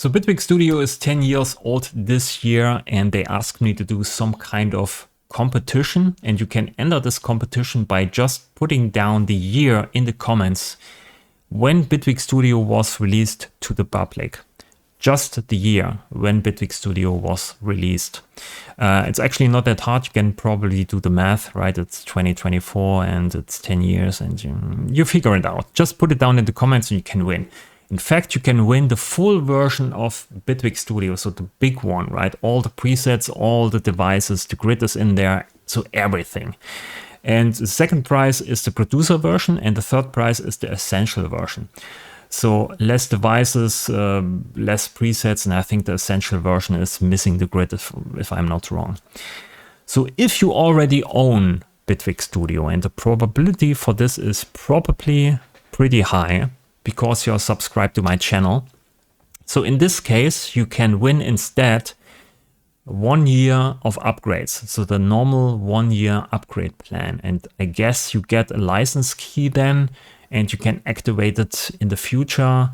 So Bitwig Studio is 10 years old this year, and they asked me to do some kind of competition, and you can enter this competition by just putting down the year in the comments when Bitwig Studio was released to the public. Just the year when Bitwig Studio was released. It's actually not that hard. You can probably do the math, right? It's 2024 and it's 10 years and you figure it out. Just put it down in the comments and you can win. In fact, you can win the full version of Bitwig Studio, so the big one, right? All the presets, all the devices, the grid is in there, so everything. And the second prize is the producer version, and the third prize is the essential version. So less devices, less presets, and I think the essential version is missing the grid if I'm not wrong. So if you already own Bitwig Studio, and the probability for this is probably pretty high, because you're subscribed to my channel. So in this case, you can win instead 1 year of upgrades. So the normal 1 year upgrade plan. And I guess you get a license key then, and you can activate it in the future.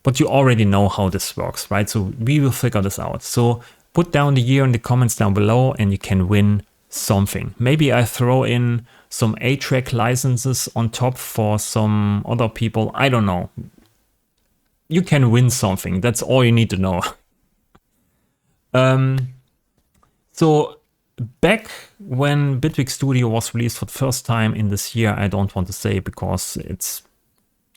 But you already know how this works, right? So we will figure this out. So put down the year in the comments down below and you can win something. Maybe I throw in some 8-track licenses on top for some other people. I don't know. You can win something. That's all you need to know. So back when Bitwig Studio was released for the first time in this year, I don't want to say because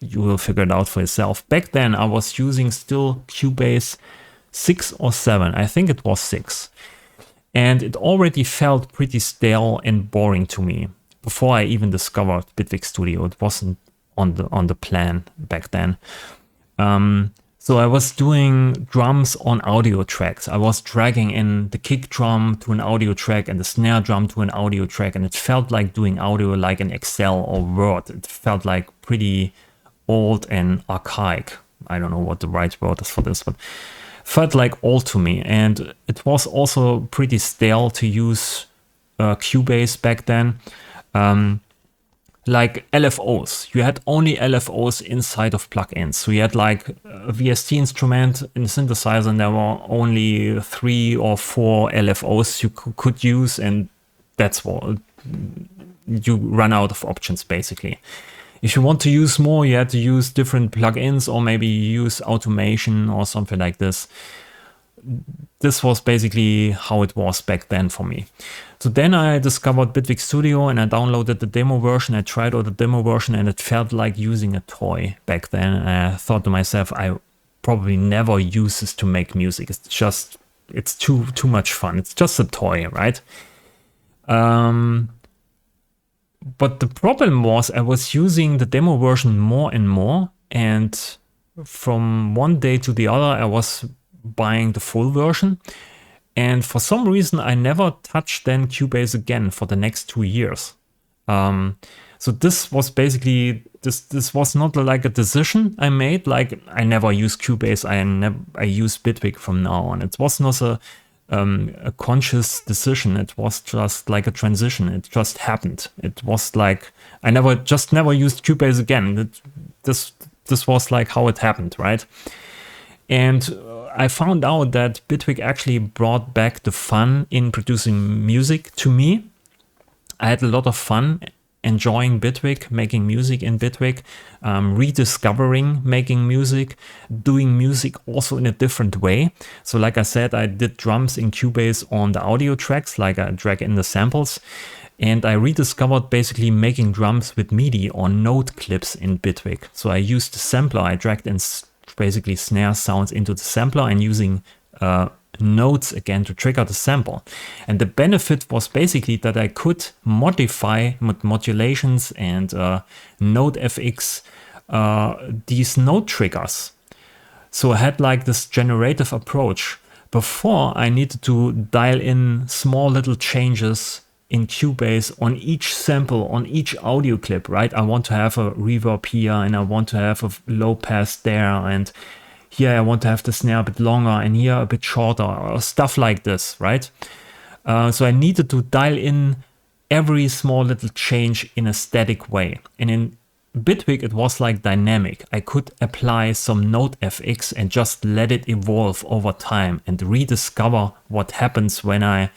you will figure it out for yourself. Back then I was using still Cubase 6 or 7. I think it was 6. And it already felt pretty stale and boring to me before I even discovered Bitwig Studio. It wasn't on the plan back then. So I was doing drums on audio tracks. I was dragging in the kick drum to an audio track and the snare drum to an audio track, and it felt like doing audio like in Excel or Word. It felt like pretty old and archaic. I don't know what the right word is for this, but felt like old to me. And it was also pretty stale to use Cubase back then. Like LFOs, you had only LFOs inside of plugins. So you had like a VST instrument in a synthesizer, and there were only 3 or 4 LFOs you could use, and that's what you run out of options basically. If you want to use more, you had to use different plugins or maybe use automation or something like this. This was basically how it was back then for me. So then I discovered Bitwig Studio and I downloaded the demo version. I tried out the demo version and it felt like using a toy back then. And I thought to myself, I probably never use this to make music. It's too much fun. It's just a toy, right? But the problem was I was using the demo version more and more. And from one day to the other, I was buying the full version. And for some reason, I never touched then Cubase again for the next 2 years. So this was basically, this was not like a decision I made, like I never use Cubase, I use Bitwig from now on. It was not a conscious decision. It was just like a transition. It just happened. It was like, I never used Cubase again. This was like how it happened, right? And I found out that Bitwig actually brought back the fun in producing music to me. I had a lot of fun enjoying Bitwig, making music in Bitwig, rediscovering making music, doing music also in a different way. So like I said, I did drums in Cubase on the audio tracks, like I drag in the samples. And I rediscovered basically making drums with MIDI or note clips in Bitwig. So I used the sampler, I dragged in basically snare sounds into the sampler and using notes again to trigger the sample. And the benefit was basically that I could modify modulations and note FX these note triggers. So I had like this generative approach. Before I needed to dial in small little changes in Cubase on each sample, on each audio clip, right? I want to have a reverb here and I want to have a low pass there, and here I want to have the snare a bit longer and here a bit shorter, or stuff like this, right? So I needed to dial in every small little change in a static way. And in Bitwig, it was like dynamic. I could apply some node FX and just let it evolve over time and rediscover what happens when I,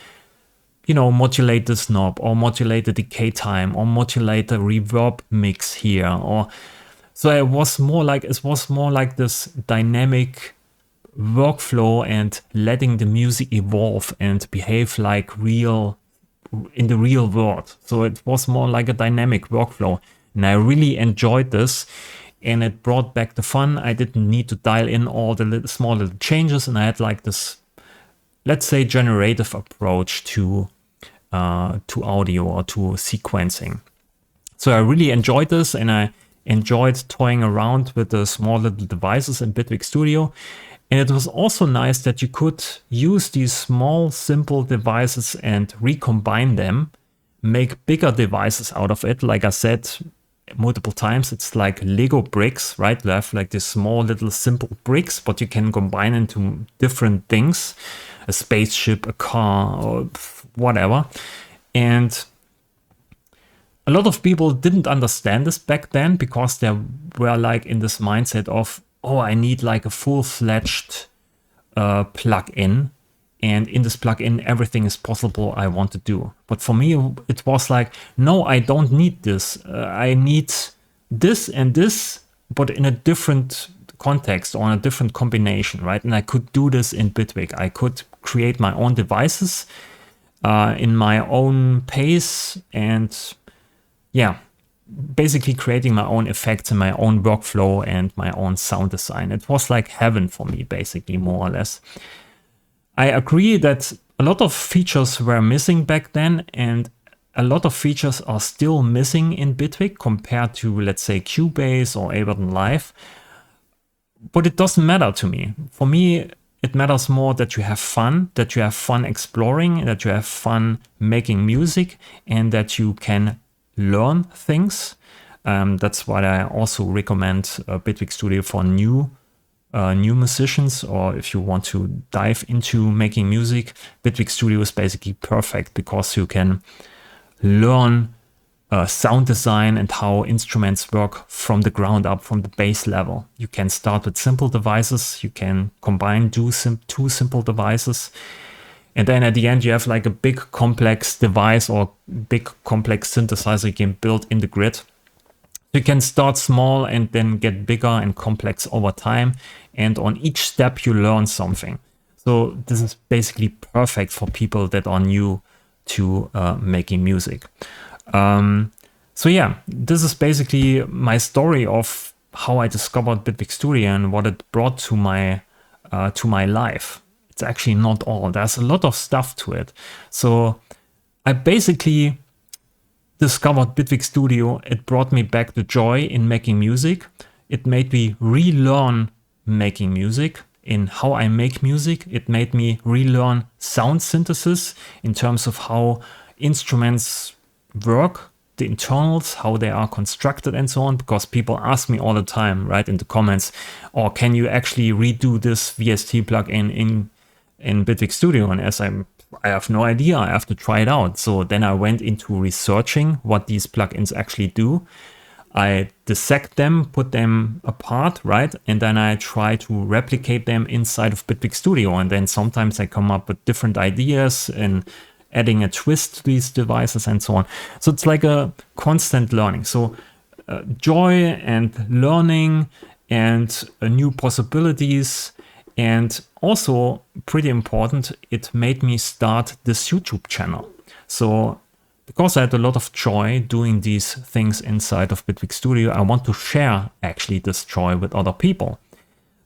you know, modulate this knob or modulate the decay time or modulate the reverb mix here. Or so it was more like this dynamic workflow and letting the music evolve and behave like in the real world. So it was more like a dynamic workflow. And I really enjoyed this, and it brought back the fun. I didn't need to dial in all the small little changes, and I had like this, let's say, generative approach to audio or to sequencing. So I really enjoyed this, and I enjoyed toying around with the small little devices in Bitwig Studio. And it was also nice that you could use these small, simple devices and recombine them, make bigger devices out of it. Like I said multiple times, it's like Lego bricks, right? You have like these small little simple bricks, but you can combine into different things, a spaceship, a car, or whatever. And a lot of people didn't understand this back then because they were like in this mindset of, oh, I need like a full-fledged plug-in, and in this plug-in everything is possible I want to do. But for me it was like, no, I don't need this. I need this and this, but in a different context or in a different combination, right? And I could do this in Bitwig. I could create my own devices in my own pace, and yeah, basically creating my own effects and my own workflow and my own sound design. It was like heaven for me, basically, more or less. I agree that a lot of features were missing back then, and a lot of features are still missing in Bitwig compared to, let's say, Cubase or Ableton Live. But it doesn't matter to me. For me, it matters more that you have fun exploring, that you have fun making music, and that you can learn things. That's why I also recommend Bitwig Studio for new musicians, or if you want to dive into making music. Bitwig Studio is basically perfect because you can learn sound design and how instruments work from the ground up, from the base level. You can start with simple devices, you can combine two simple devices, and then at the end you have like a big complex device or big complex synthesizer you can build in the grid. You can start small and then get bigger and complex over time, and on each step you learn something. So this is basically perfect for people that are new to making music. So yeah, this is basically my story of how I discovered Bitwig Studio and what it brought to my life. It's actually not all. There's a lot of stuff to it. So I basically discovered Bitwig Studio. It brought me back the joy in making music. It made me relearn making music, in how I make music. It made me relearn sound synthesis in terms of how instruments work, the internals, how they are constructed and so on, because people ask me all the time, right, in the comments, or can you actually redo this VST plugin in Bitwig Studio? And as I have no idea, I have to try it out. So then I went into researching what these plugins actually do. I dissect them, put them apart, right? And then I try to replicate them inside of Bitwig Studio. And then sometimes I come up with different ideas and adding a twist to these devices and so on. So it's like a constant learning. So joy and learning and new possibilities. And also, pretty important, it made me start this YouTube channel. So because I had a lot of joy doing these things inside of Bitwig Studio, I want to share actually this joy with other people.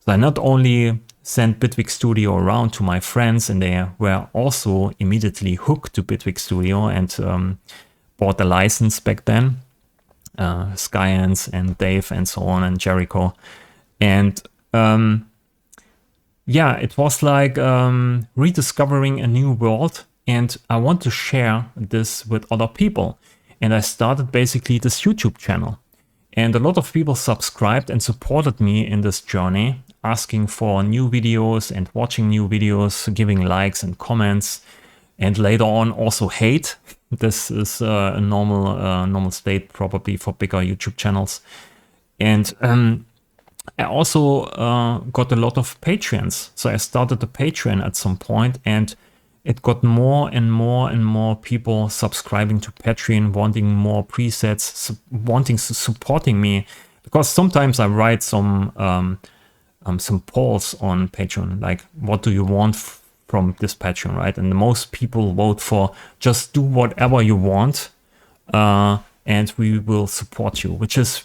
So I not only sent Bitwig Studio around to my friends, and they were also immediately hooked to Bitwig Studio and bought the license back then, Skyans and Dave and so on, and Jericho. And yeah, it was like rediscovering a new world, and I want to share this with other people. And I started basically this YouTube channel. And a lot of people subscribed and supported me in this journey, asking for new videos and watching new videos, giving likes and comments. and later on also hate. This is a normal state probably for bigger YouTube channels. And I also got a lot of Patreons. So I started a Patreon at some point, and it got more and more and more people subscribing to Patreon, wanting more presets, supporting me. Because sometimes I write some polls on Patreon, like what do you want from this Patreon, right? And the most people vote for just do whatever you want, and we will support you, which is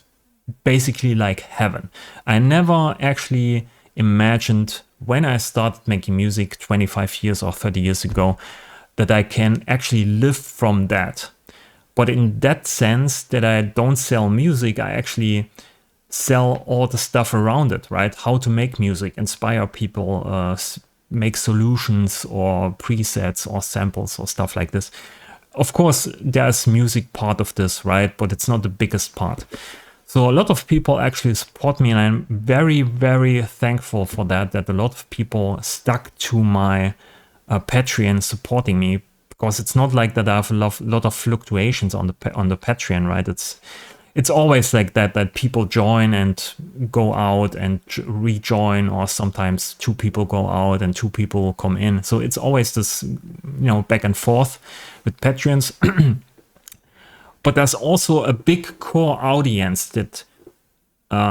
basically like heaven. I never actually imagined when I started making music 25 years or 30 years ago that I can actually live from that. But in that sense that I don't sell music, I actually sell all the stuff around it, right? How to make music, inspire people, make solutions or presets or samples or stuff like this. Of course, there's music part of this, right? But it's not the biggest part. So a lot of people actually support me, and I'm very, very thankful for that a lot of people stuck to my Patreon supporting me, because it's not like that I have a lot of fluctuations on the Patreon, right? It's always like that people join and go out and rejoin, or sometimes 2 people go out and 2 people come in. So it's always this, back and forth with Patreons. But there's also a big core audience that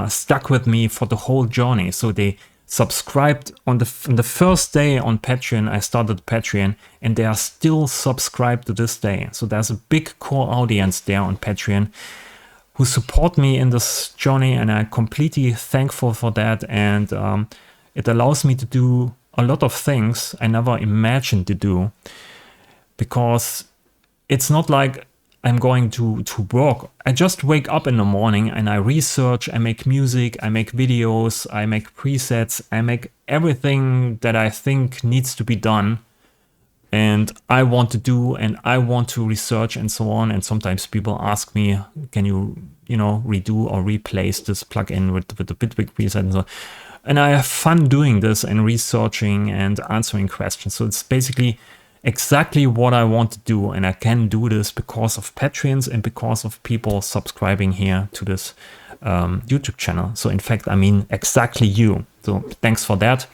stuck with me for the whole journey. So they subscribed on the first day on Patreon. I started Patreon, and they are still subscribed to this day. So there's a big core audience there on Patreon who support me in this journey, and I'm completely thankful for that. And it allows me to do a lot of things I never imagined to do, because it's not like I'm going to work. I just wake up in the morning and I research, I make music, I make videos, I make presets, I make everything that I think needs to be done and I want to do, and I want to research and so on. And sometimes people ask me, can you, redo or replace this plugin with the Bitwig preset and so on. And I have fun doing this and researching and answering questions. So it's basically exactly what I want to do, and I can do this because of Patreons and because of people subscribing here to this YouTube channel. So in fact, I mean exactly you. So thanks for that.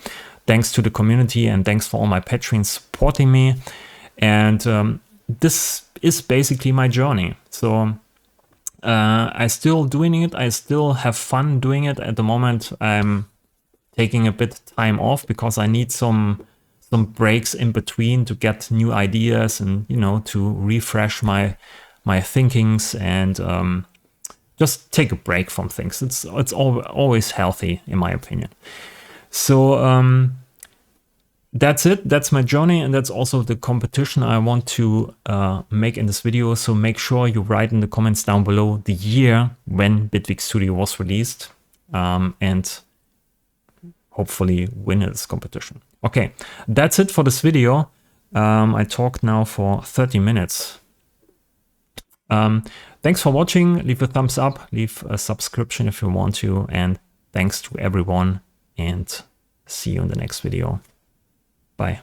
Thanks to the community, and thanks for all my Patreons supporting me. And this is basically my journey. So I still doing it. I still have fun doing it. At the moment, I'm taking a bit time off because I need some breaks in between to get new ideas and, to refresh my thinkings and just take a break from things. It's always healthy, in my opinion. So that's it. That's my journey, and that's also the competition I want to make in this video. So make sure you write in the comments down below the year when Bitwig Studio was released, and hopefully win this competition. Okay, that's it for this video. I talked now for 30 minutes. Thanks for watching. Leave a thumbs up, leave a subscription if you want to, and thanks to everyone, and see you in the next video. Bye.